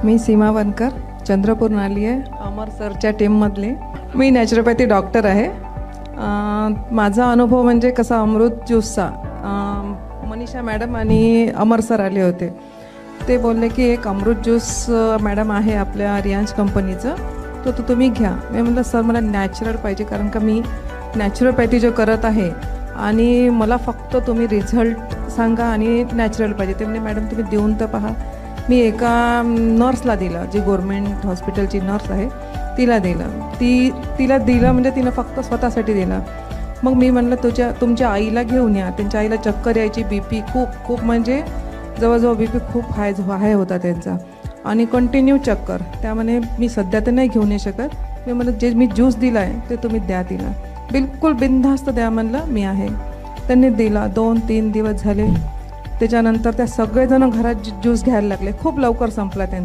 मी सीमा वनकर चंद्रपूरहून आली आहे, अमर सरच्या टीममधली. मी naturopathy doctor आहे. माझा अनुभव म्हणजे कसा अमृत ज्यूसचा. मनीषा मॅडम आणि अमर सर आले होते. ते बोलले की एक अमृत ज्यूस मॅडम आहे आपल्या रियांश कंपनीचं, तो तुम्ही घ्या. मी म्हटलं सर मला नॅचरल पाहिजे, कारण का मी नॅचरोपॅथी जो करत आहे आणि मला फक्त तुम्ही रिझल्ट सांगा आणि नॅचरल पाहिजे. ते म्हणजे मॅडम तुम्ही देऊन तर पहा. मी एका नर्सला दिलं, जी गव्हर्मेंट हॉस्पिटलची नर्स आहे तिला दिलं. तिला दिलं म्हणजे तिनं फक्त स्वतःसाठी दिलं. मग मी म्हणलं तुमच्या आईला घेऊन या. त्यांच्या आईला चक्कर यायची, BP खूप म्हणजे जवळजवळ BP खूप हाय होता त्यांचा आणि कंटिन्यू चक्कर. त्यामुळे मी सध्या तर नाही घेऊन येऊ शकत. मी म्हणलं जे मी ज्यूस दिला आहे ते तुम्ही द्या तिला, बिलकुल बिनधास्त द्या म्हणलं, मी आहे. त्यांनी दिला. 2-3 दिवस झाले. त्याच्यानंतर त्या सगळेजण घरात ज्यूस घ्यायला लागले. खूप लवकर संपला त्यांचा.